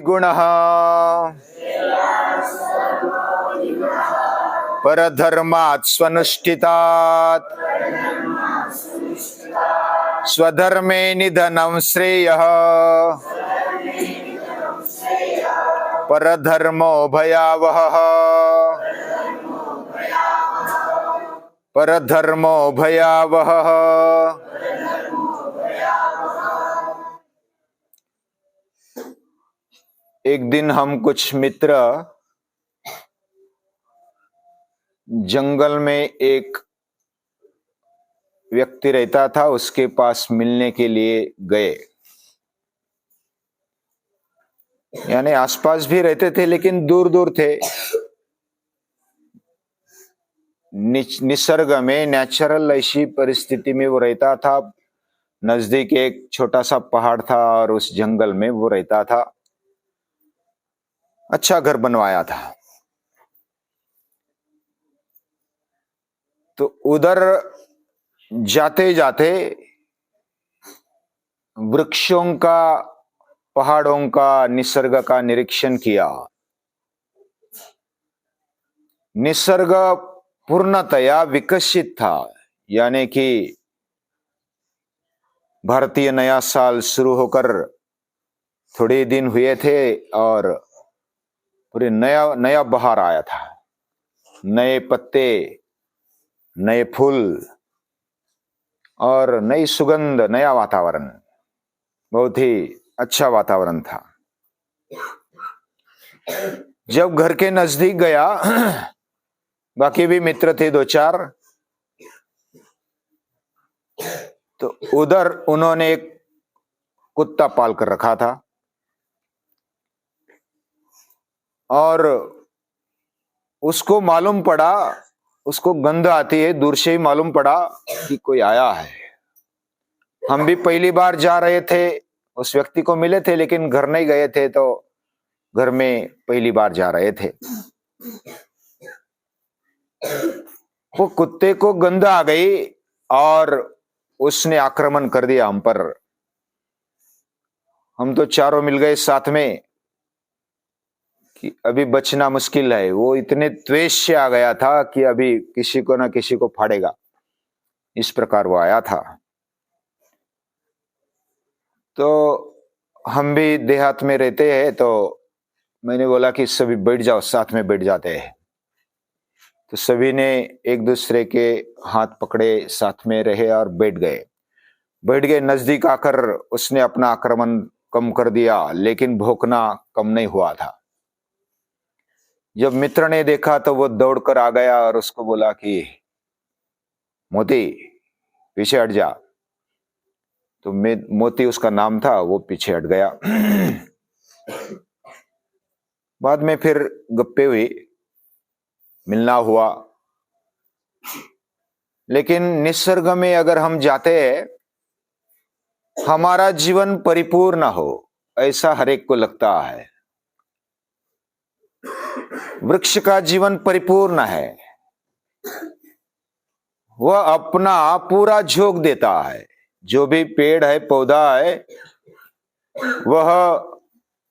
गुणः परधर्मात् स्वनुष्ठितात् स्वधर्मे निधनं श्रेयः परधर्मो भयावहः परधर्मो भयावहः। एक दिन हम कुछ मित्र जंगल में एक व्यक्ति रहता था, उसके पास मिलने के लिए गए। यानी आसपास भी रहते थे लेकिन दूर दूर थे। निसर्ग में नेचुरल ऐसी परिस्थिति में वो रहता था। नजदीक एक छोटा सा पहाड़ था और उस जंगल में वो रहता था। अच्छा घर बनवाया था। तो उधर जाते जाते वृक्षों का, पहाड़ों का, निसर्ग का निरीक्षण किया। निसर्ग पूर्णतया विकसित था। यानी कि भारतीय नया साल शुरू होकर थोड़े दिन हुए थे और पूरे नया नया बहार आया था। नए पत्ते, नए फूल और नई सुगंध, नया वातावरण, बहुत ही अच्छा वातावरण था। जब घर के नजदीक गया, बाकी भी मित्र थे दो चार, तो उधर उन्होंने एक कुत्ता पाल कर रखा था और उसको मालूम पड़ा, उसको गंध आती है, दूर से ही मालूम पड़ा कि कोई आया है। हम भी पहली बार जा रहे थे, उस व्यक्ति को मिले थे लेकिन घर नहीं गए थे, तो घर में पहली बार जा रहे थे। वो कुत्ते को गंध आ गई और उसने आक्रमण कर दिया हम पर। हम तो चारों मिल गए साथ में कि अभी बचना मुश्किल है। वो इतने द्वेष से आ गया था कि अभी किसी को ना किसी को फाड़ेगा, इस प्रकार वो आया था। तो हम भी देहात में रहते हैं, तो मैंने बोला कि सभी बैठ जाओ, साथ में बैठ जाते हैं। तो सभी ने एक दूसरे के हाथ पकड़े, साथ में रहे और बैठ गए। नजदीक आकर उसने अपना आक्रमण कम कर दिया, लेकिन भौंकना कम नहीं हुआ था। जब मित्र ने देखा तो वो दौड़कर आ गया और उसको बोला कि मोती पीछे हट जा। तो मोती उसका नाम था, वो पीछे हट गया। बाद में फिर गप्पे हुई, मिलना हुआ। लेकिन निसर्ग में अगर हम जाते हैं, हमारा जीवन परिपूर्ण हो, ऐसा हर एक को लगता है। वृक्ष का जीवन परिपूर्ण है, वह अपना पूरा झोंक देता है। जो भी पेड़ है, पौधा है, वह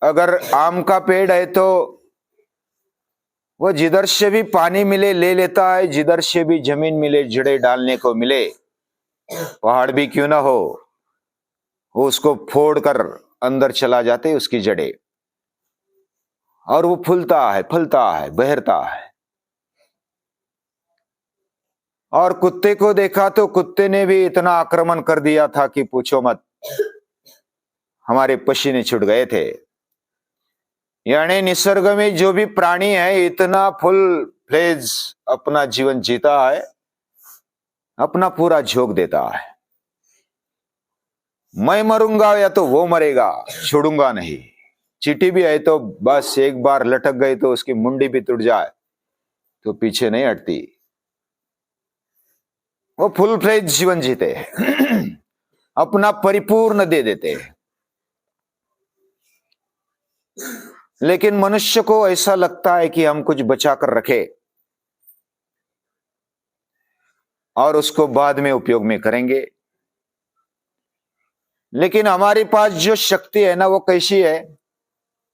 अगर आम का पेड़ है तो वह जिधर से भी पानी मिले ले लेता है, जिधर से भी जमीन मिले, जड़ें डालने को मिले, पहाड़ भी क्यों ना हो, वो उसको फोड़कर अंदर चला जाते हैं उसकी जड़ें, और वो फूलता है, फलता है, बहरता है। और कुत्ते को देखा तो कुत्ते ने भी इतना आक्रमण कर दिया था कि पूछो मत, हमारे पसीने छूट गए थे। यानी निसर्ग में जो भी प्राणी है, इतना फुल फ्लेज अपना जीवन जीता है, अपना पूरा झोंक देता है। मैं मरूंगा या तो वो मरेगा, छोड़ूंगा नहीं। चींटी भी है तो बस एक बार लटक गई तो उसकी मुंडी भी टूट जाए तो पीछे नहीं हटती। वो फुल फ्लेज जीवन जीते हैं। अपना परिपूर्ण दे देते हैं। लेकिन मनुष्य को ऐसा लगता है कि हम कुछ बचा कर रखे और उसको बाद में उपयोग में करेंगे। लेकिन हमारे पास जो शक्ति है ना, वो कैसी है?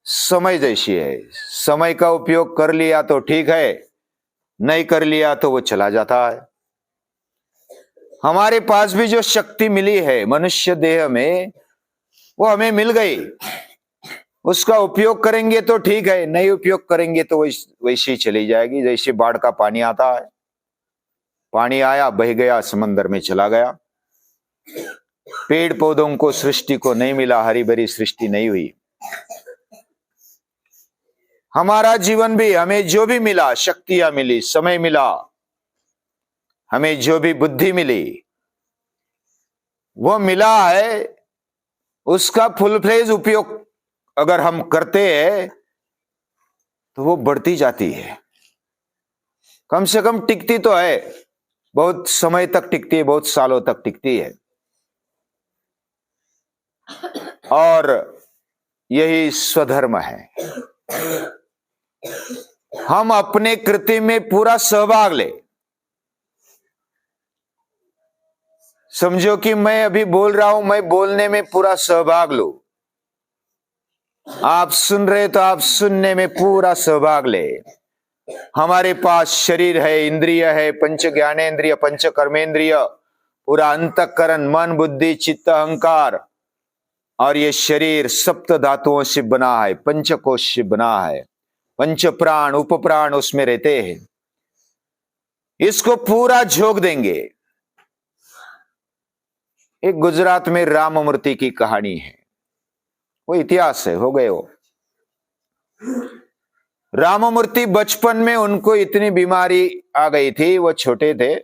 समय जैसी है। समय का उपयोग कर लिया तो ठीक है, नहीं कर लिया तो वो चला जाता है। हमारे पास भी जो शक्ति मिली है मनुष्य देह में, वो हमें मिल गई। उसका उपयोग करेंगे तो ठीक है, नहीं उपयोग करेंगे तो वैसी चली जाएगी। जैसे बाढ़ का पानी आता है, पानी आया बह गया, समंदर में चला गया। पेड़ पौधों को, सृष्टि को नहीं मिला, हरी भरी सृष्टि नहीं हुई। हमारा जीवन भी, हमें जो भी मिला, शक्तियां मिली, समय मिला, हमें जो भी बुद्धि मिली, वो मिला है, उसका फुल फ्लेज उपयोग अगर हम करते हैं तो वो बढ़ती जाती है। कम से कम टिकती तो है, बहुत समय तक टिकती है, बहुत सालों तक टिकती है। और यही स्वधर्म है। हम अपने कृति में पूरा सहभाग ले। समझो कि मैं अभी बोल रहा हूं, मैं बोलने में पूरा सहभाग लूं। आप सुन रहे तो आप सुनने में पूरा सहभाग ले। हमारे पास शरीर है, इंद्रिय है, पंच ज्ञानेन्द्रिय, पंच कर्मेंद्रिय, पूरा अंतःकरण, मन, बुद्धि, चित्त, अहंकार, और ये शरीर सप्त धातुओं से बना है, पंचकोश से बना है, पंच प्राण, उप प्राण उसमें रहते हैं। इसको पूरा झोंक देंगे। एक गुजरात में राममूर्ति की कहानी है, वो इतिहास है, हो गए वो। राममूर्ति बचपन में उनको इतनी बीमारी आ गई थी, वो छोटे थे,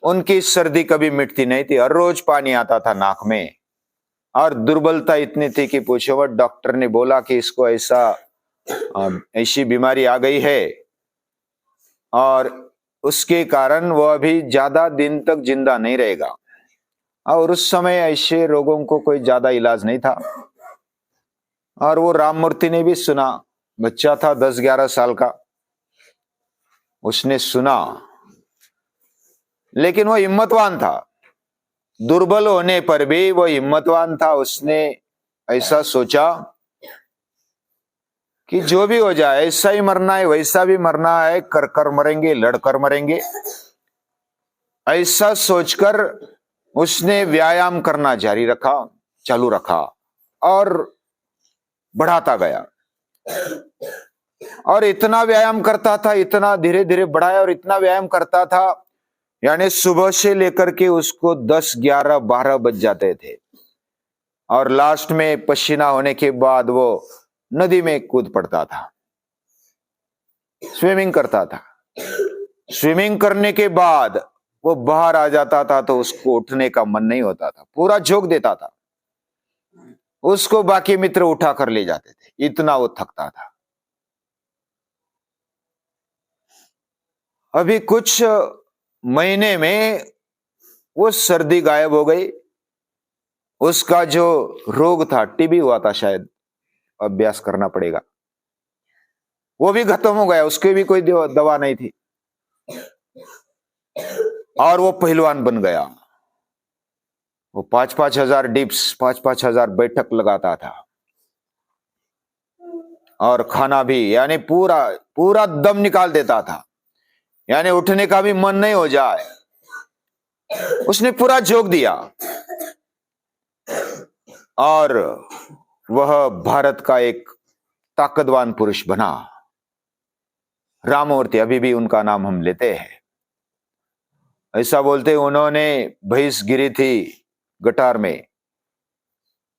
उनकी सर्दी कभी मिटती नहीं थी, हर रोज पानी आता था नाक में, और दुर्बलता इतनी थी कि पूछो मत। डॉक्टर ने बोला कि इसको ऐसी बीमारी आ गई है, और उसके कारण वो अभी ज्यादा दिन तक जिंदा नहीं रहेगा। और उस समय ऐसे रोगों को कोई ज्यादा इलाज नहीं था। और वो राममूर्ति ने भी सुना, बच्चा था 10-11 साल का, उसने सुना, लेकिन वो हिम्मतवान था। दुर्बल होने पर भी वो हिम्मतवान था। उसने ऐसा सोचा कि जो भी हो जाए, ऐसा ही मरना है, वैसा भी मरना है, कर कर मरेंगे, लड़कर मरेंगे। ऐसा सोचकर उसने व्यायाम करना जारी रखा, चालू रखा, और बढ़ाता गया। और इतना व्यायाम करता था, इतना धीरे धीरे बढ़ाया, और इतना व्यायाम करता था, यानी सुबह से लेकर के उसको 10, 11, 12 बज जाते थे। और लास्ट में पसीना होने के बाद वो नदी में कूद पड़ता था, स्विमिंग करता था। स्विमिंग करने के बाद वो बाहर आ जाता था तो उसको उठने का मन नहीं होता था, पूरा झोंक देता था। उसको बाकी मित्र उठा कर ले जाते थे, इतना वो थकता था। अभी कुछ महीने में वो सर्दी गायब हो गई। उसका जो रोग था, टीबी हुआ था शायद, अभ्यास करना पड़ेगा, वो भी खत्म हो गया। उसकी भी कोई दवा नहीं थी, और वो पहलवान बन गया। वो 5-5 हजार डिप्स, 5-5 हजार बैठक लगाता था, और खाना भी, यानी पूरा पूरा दम निकाल देता था, यानी उठने का भी मन नहीं हो जाए। उसने पूरा झोंक दिया, और वह भारत का एक ताकतवान पुरुष बना। राममूर्ति, अभी भी उनका नाम हम लेते हैं। ऐसा बोलते उन्होंने भैंस गिरी थी गटार में,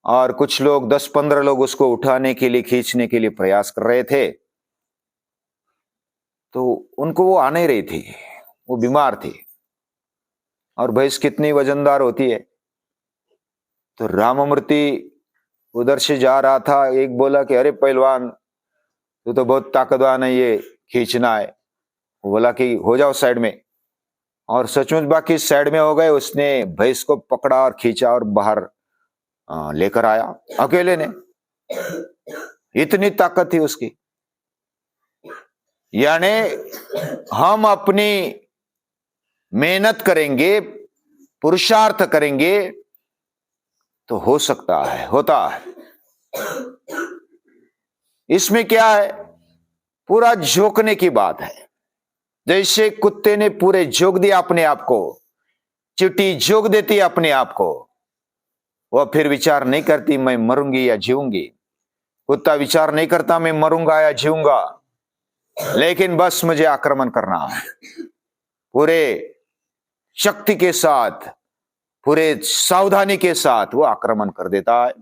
और कुछ लोग, 10-15 लोग उसको उठाने के लिए, खींचने के लिए प्रयास कर रहे थे, तो उनको वो आ नहीं रही थी, वो बीमार थी। और भैंस कितनी वजनदार होती है। तो राममूर्ति उधर से जा रहा था, एक बोला कि अरे पहलवान, तू तो बहुत ताकतवान है, ये खींचना है। वो बोला कि हो जाओ साइड में, और सचमुच बाकी साइड में हो गए। उसने भैंस को पकड़ा और खींचा और बाहर लेकर आया, अकेले ने। इतनी ताकत थी उसकी। यानी हम अपनी मेहनत करेंगे, पुरुषार्थ करेंगे, तो हो सकता है, होता है। इसमें क्या है, पूरा झोंकने की बात है। जैसे कुत्ते ने पूरे झोंक दिया अपने आप को, चींटी झोंक देती है अपने आप को, वह फिर विचार नहीं करती मैं मरूंगी या जीऊंगी। कुत्ता विचार नहीं करता मैं मरूंगा या जीऊंगा, लेकिन बस मुझे आक्रमण करना है। पूरे शक्ति के साथ, पूरे सावधानी के साथ वो आक्रमण कर देता है।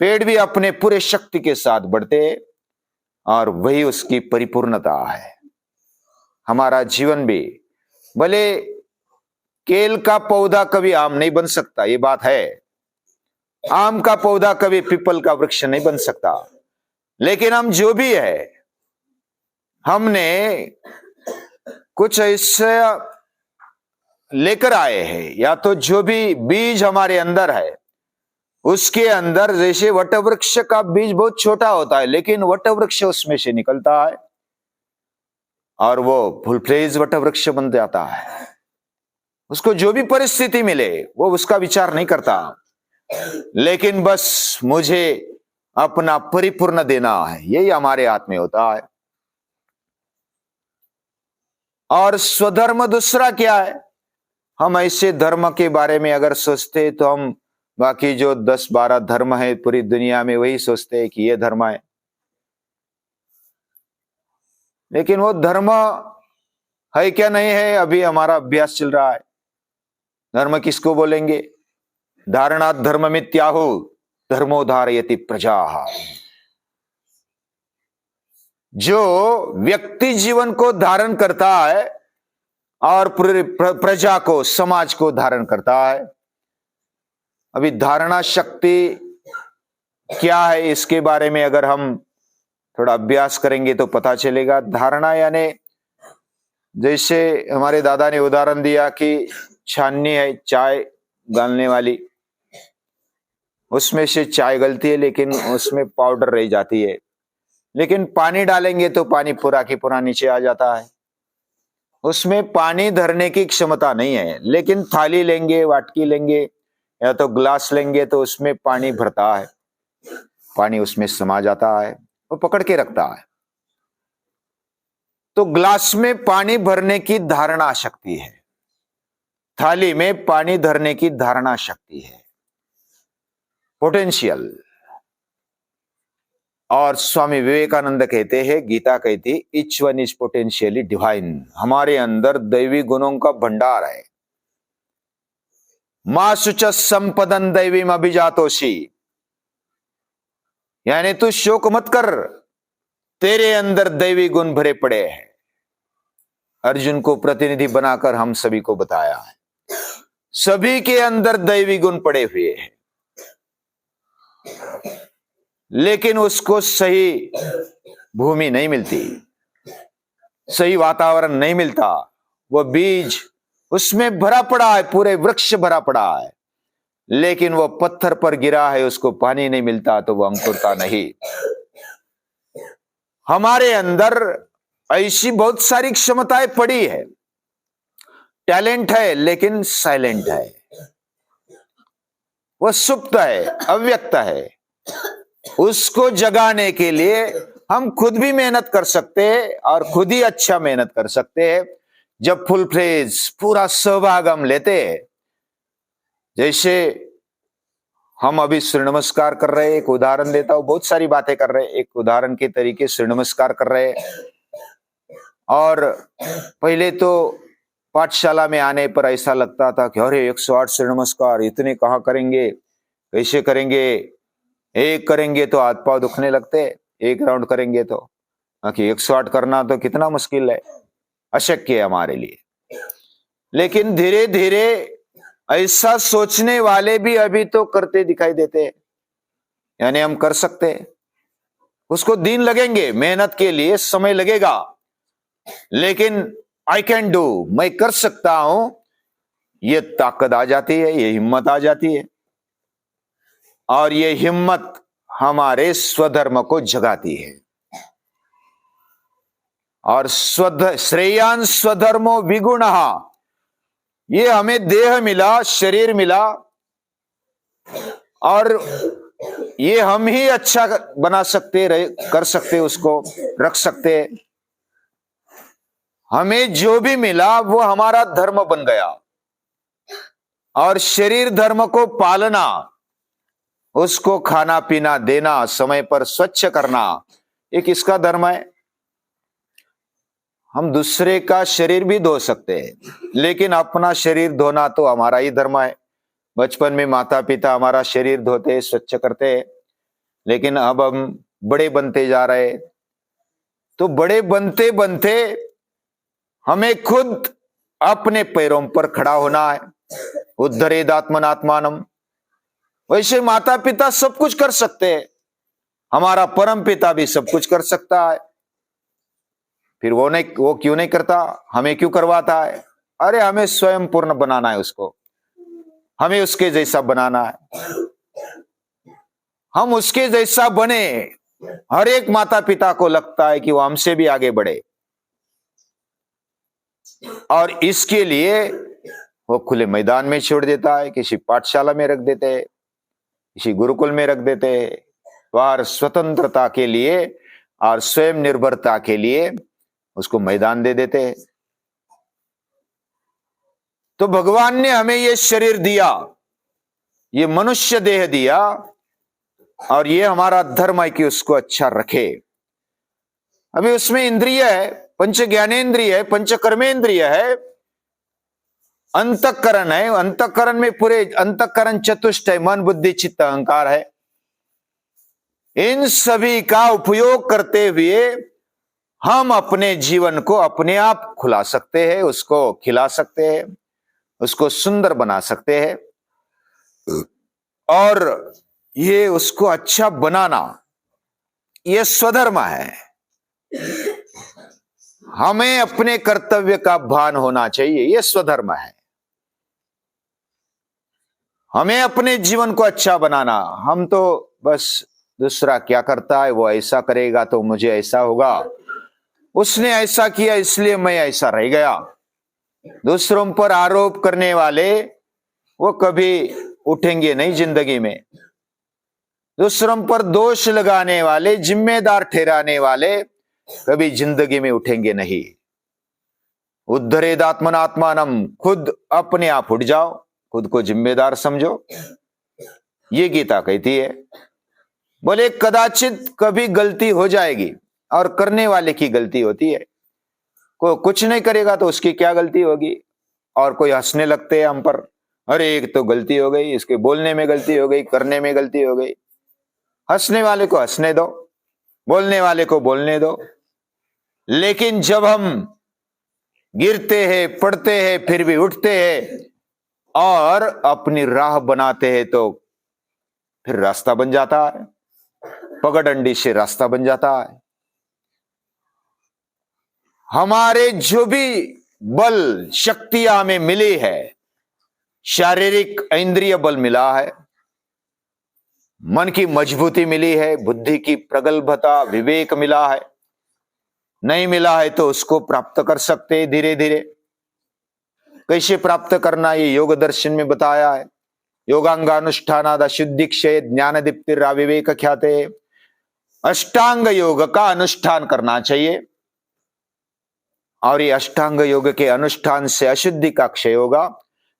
पेड़ भी अपने पूरे शक्ति के साथ बढ़ते और वही उसकी परिपूर्णता है। हमारा जीवन भी, भले केल का पौधा कभी आम नहीं बन सकता, ये बात है। आम का पौधा कभी पीपल का वृक्ष नहीं बन सकता, लेकिन हम जो भी है, हमने कुछ ऐसा लेकर आए हैं, या तो जो भी बीज हमारे अंदर है, उसके अंदर, जैसे वटवृक्ष का बीज बहुत छोटा होता है, लेकिन वटवृक्ष उसमें से निकलता है और वो फुल-फ्लेज वटवृक्ष बन जाता है। उसको जो भी परिस्थिति मिले वो उसका विचार नहीं करता, लेकिन बस मुझे अपना परिपूर्ण देना है, यही हमारे हाथ में होता है। और स्वधर्म दूसरा क्या है, हम ऐसे धर्म के बारे में अगर सोचते तो हम बाकी जो 10-12 धर्म है पूरी दुनिया में, वही सोचते हैं कि ये धर्म है, लेकिन वो धर्म है क्या नहीं है, अभी हमारा अभ्यास चल रहा है। धर्म किसको बोलेंगे, धारणात धर्ममित्याहु धर्मो धारयति प्रजाः। जो व्यक्ति जीवन को धारण करता है और प्रजा को, समाज को धारण करता है। अभी धारणा शक्ति क्या है, इसके बारे में अगर हम थोड़ा अभ्यास करेंगे तो पता चलेगा। धारणा यानी, जैसे हमारे दादा ने उदाहरण दिया कि छाननी है चाय गालने वाली, उसमें से चाय गलती है लेकिन उसमें पाउडर रह जाती है, लेकिन पानी डालेंगे तो पानी पूरा की पूरा नीचे आ जाता है। उसमें पानी धरने की क्षमता नहीं है, लेकिन थाली लेंगे, वाटकी लेंगे या तो ग्लास लेंगे तो उसमें पानी भरता है, पानी उसमें समा जाता है, वो पकड़ के रखता है। तो ग्लास में पानी भरने की धारणा शक्ति है, थाली में पानी धरने की धारणा शक्ति है, पोटेंशियल। और स्वामी विवेकानंद कहते हैं, गीता कहती each one is potentially divine. हमारे अंदर दैवी गुणों का भंडार है। मां शुच संपदन दैवीम अभिजातोषी, यानी तू शोक मत कर, तेरे अंदर दैवी गुण भरे पड़े हैं। अर्जुन को प्रतिनिधि बनाकर हम सभी को बताया है, सभी के अंदर दैवी गुण पड़े हुए हैं, लेकिन उसको सही भूमि नहीं मिलती, सही वातावरण नहीं मिलता। वो बीज उसमें भरा पड़ा है, पूरे वृक्ष भरा पड़ा है, लेकिन वो पत्थर पर गिरा है, उसको पानी नहीं मिलता तो वो अंकुरता नहीं। हमारे अंदर ऐसी बहुत सारी क्षमताएं पड़ी है, टैलेंट है, लेकिन साइलेंट है, वो सुप्त है, अव्यक्त है। उसको जगाने के लिए हम खुद भी मेहनत कर सकते हैं और खुद ही अच्छा मेहनत कर सकते हैं, जब फुल फ्लेज पूरा सहभाग हम लेते हैं। जैसे हम अभी सूर्य नमस्कार कर रहे हैं, एक उदाहरण देता हूं, बहुत सारी बातें कर रहे हैं, एक उदाहरण के तरीके सूर्य नमस्कार कर रहे हैं। और पहले तो पाठशाला में आने पर ऐसा लगता था कि अरे 108 सूर्य नमस्कार इतने कहाँ करेंगे, कैसे करेंगे, एक करेंगे तो हाथ पांव दुखने लगते, एक राउंड करेंगे तो, कि 108 करना तो कितना मुश्किल है, अशक्य है हमारे लिए। लेकिन धीरे धीरे ऐसा सोचने वाले भी अभी तो करते दिखाई देते हैं, यानी हम कर सकते हैं। उसको दिन लगेंगे, मेहनत के लिए समय लगेगा, लेकिन आई कैन डू, मैं कर सकता हूं, ये ताकत आ जाती है, ये हिम्मत आ जाती है। और ये हिम्मत हमारे स्वधर्म को जगाती है। और श्रेयान स्वधर्मो विगुणः, ये हमें देह मिला, शरीर मिला, और ये हम ही अच्छा बना सकते, कर सकते, उसको रख सकते। हमें जो भी मिला वो हमारा धर्म बन गया, और शरीर धर्म को पालना, उसको खाना पीना देना, समय पर स्वच्छ करना, ये किसका धर्म है? हम दूसरे का शरीर भी धो सकते हैं, लेकिन अपना शरीर धोना तो हमारा ही धर्म है। बचपन में माता पिता हमारा शरीर धोते, स्वच्छ करते, लेकिन अब हम बड़े बनते जा रहे, तो बड़े बनते बनते हमें खुद अपने पैरों पर खड़ा होना है। उद्धरेदात्मनात्मानम। वैसे माता पिता सब कुछ कर सकते हैं, हमारा परम पिता भी सब कुछ कर सकता है, फिर वो क्यों नहीं करता? हमें क्यों करवाता है? अरे हमें स्वयं पूर्ण बनाना है, उसको हमें उसके जैसा बनाना है। हम उसके जैसा बने, हर एक माता पिता को लगता है कि वो हमसे भी आगे बढ़े, और इसके लिए वो खुले मैदान में छोड़ देता है, किसी पाठशाला में रख देते हैं, किसी गुरुकुल में रख देते हैं, वह स्वतंत्रता के लिए और स्वयं निर्भरता के लिए उसको मैदान दे देते हैं। तो भगवान ने हमें ये शरीर दिया, ये मनुष्य देह दिया, और ये हमारा धर्म है कि उसको अच्छा रखे। अभी उसमें इंद्रिय है, पंच ज्ञानेन्द्रिय है, पंच कर्मेंद्रिय है, अंतःकरण है। अंतःकरण में पूरे अंतःकरण चतुष्ट है, मन बुद्धि चित्त अहंकार है। इन सभी का उपयोग करते हुए हम अपने जीवन को अपने आप खुला सकते हैं, उसको खिला सकते हैं, उसको सुंदर बना सकते हैं, और ये उसको अच्छा बनाना, ये स्वधर्म है। हमें अपने कर्तव्य का भान होना चाहिए, ये स्वधर्म है। हमें अपने जीवन को अच्छा बनाना, हम तो बस दूसरा क्या करता है वो ऐसा करेगा तो मुझे ऐसा होगा, उसने ऐसा किया इसलिए मैं ऐसा रह गया। दूसरों पर आरोप करने वाले वो कभी उठेंगे नहीं जिंदगी में। दूसरों पर दोष लगाने वाले, जिम्मेदार ठहराने वाले कभी जिंदगी में उठेंगे नहीं। उद्धरेदात्मनात्मानम। खुद अपने आप उठ जाओ, खुद को जिम्मेदार समझो, ये गीता कहती है। बोले कदाचित कभी गलती हो जाएगी, और करने वाले की गलती होती है। कोई कुछ नहीं करेगा तो उसकी क्या गलती होगी, और कोई हंसने लगते हैं हम पर, अरे एक तो गलती हो गई, इसके बोलने में गलती हो गई, करने में गलती हो गई। हंसने वाले को हंसने दो, बोलने वाले को बोलने दो। लेकिन जब हम गिरते हैं, पड़ते हैं, फिर भी उठते हैं और अपनी राह बनाते हैं, तो फिर रास्ता बन जाता है, पगडंडी से रास्ता बन जाता है। हमारे जो भी बल शक्तियां हमें मिली है, शारीरिक इंद्रिय बल मिला है, मन की मजबूती मिली है, बुद्धि की प्रगल्भता, विवेक मिला है, नहीं मिला है तो उसको प्राप्त कर सकते हैं धीरे धीरे। कैसे प्राप्त करना, ये योग दर्शन में बताया है। योगांगानुष्ठानाद अशुद्धि क्षय ज्ञान दीप्तिर् विवेक ख्याते। अष्टांग योग का अनुष्ठान करना चाहिए, और ये अष्टांग योग के अनुष्ठान से अशुद्धि का क्षय होगा।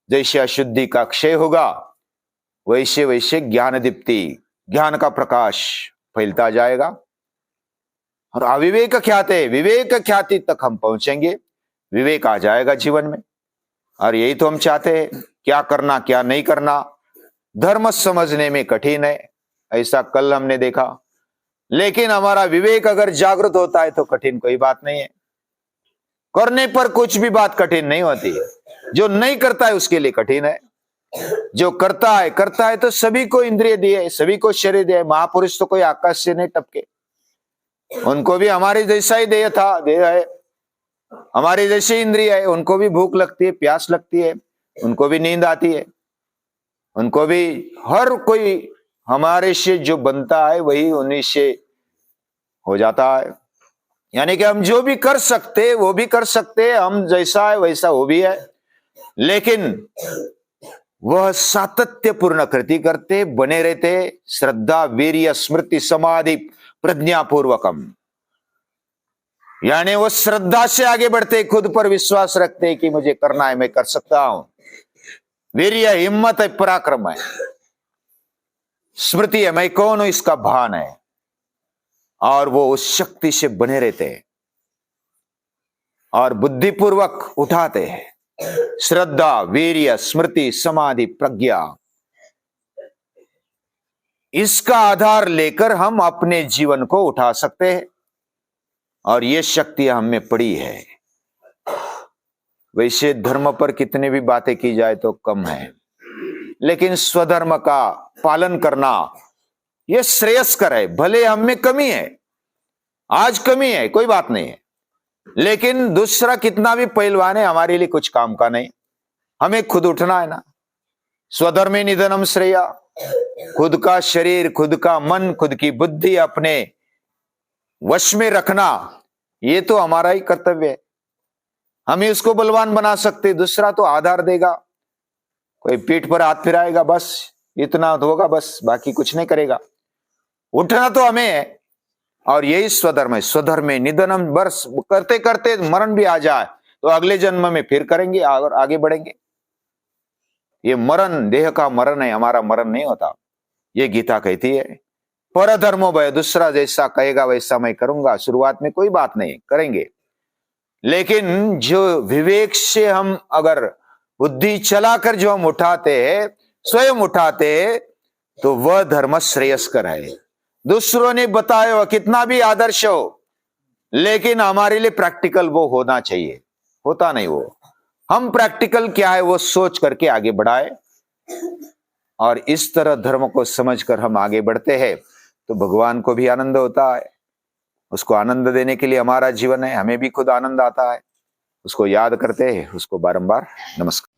जैसे अशुद्धि का क्षय होगा, वैसे वैसे ज्ञान दीप्ति, ज्ञान का प्रकाश फैलता जाएगा, और अविवेक ख्याते, विवेक ख्याति तक हम पहुंचेंगे, विवेक आ जाएगा जीवन में। और यही तो हम चाहते हैं, क्या करना क्या नहीं करना धर्म समझने में कठिन है, ऐसा कल हमने देखा। लेकिन हमारा विवेक अगर जागृत होता है तो कठिन कोई बात नहीं है। करने पर कुछ भी बात कठिन नहीं होती है, जो नहीं करता है उसके लिए कठिन है। जो करता है तो सभी को इंद्रिय दिए, सभी को शरीर दिए। महापुरुष तो कोई आकाश से नहीं टपके, उनको भी हमारे जैसा ही देह था, देह है, हमारे जैसे इंद्रिय है। उनको भी भूख लगती है, प्यास लगती है, उनको भी नींद आती है, उनको भी, हर कोई हमारे से जो बनता है वही उन्हीं से हो जाता है। यानी कि हम जो भी कर सकते वो भी कर सकते हैं, हम जैसा है वैसा वो भी है। लेकिन वह सातत्यपूर्ण कृति करते, बने रहते, श्रद्धा वीर्य स्मृति समाधि प्रज्ञापूर्वकम, यानी वो श्रद्धा से आगे बढ़ते, खुद पर विश्वास रखते कि मुझे करना है, मैं कर सकता हूं। वीर्य हिम्मत है, पराक्रम है। स्मृति है, मैं कौन हूं इसका भान है, और वो उस शक्ति से बने रहते हैं और बुद्धिपूर्वक उठाते हैं। श्रद्धा वीर्य स्मृति समाधि प्रज्ञा, इसका आधार लेकर हम अपने जीवन को उठा सकते हैं, और ये शक्ति हम में पड़ी है। वैसे धर्म पर कितनी भी बातें की जाए तो कम है, लेकिन स्वधर्म का पालन करना यह श्रेयस्कर है। भले हम में कमी है, आज कमी है, कोई बात नहीं है, लेकिन दूसरा कितना भी पहलवान है, हमारे लिए कुछ काम का नहीं। हमें खुद उठना है ना। स्वधर्मे निधनम श्रेया, खुद का शरीर, खुद का मन, खुद की बुद्धि अपने वश में रखना, ये तो हमारा ही कर्तव्य है। हम ही उसको बलवान बना सकते, दूसरा तो आधार देगा, कोई पीठ पर हाथ फिराएगा, बस इतना होगा, बस बाकी कुछ नहीं करेगा। उठना तो हमें है, और यही स्वधर्म है। स्वधर्मे निधनम, बस करते करते मरण भी आ जाए तो अगले जन्म में फिर करेंगे और आगे बढ़ेंगे। ये मरण देह का मरण है, हमारा मरण नहीं होता। ये गीता कहती है, परधर्मो भय, दूसरा जैसा कहेगा वैसा मैं करूंगा। शुरुआत में कोई बात नहीं, करेंगे, लेकिन जो विवेक से हम अगर बुद्धि चलाकर जो हम उठाते हैं, स्वयं उठाते हैं, तो वह धर्म श्रेयस्कर है। दूसरों ने बताया हुआ कितना भी आदर्श हो, लेकिन हमारे लिए प्रैक्टिकल वो होना चाहिए, होता नहीं वो। हम प्रैक्टिकल क्या है वो सोच करके आगे बढ़ाए, और इस तरह धर्म को समझकर हम आगे बढ़ते हैं तो भगवान को भी आनंद होता है। उसको आनंद देने के लिए हमारा जीवन है, हमें भी खुद आनंद आता है। उसको याद करते हैं, उसको बारंबार नमस्कार।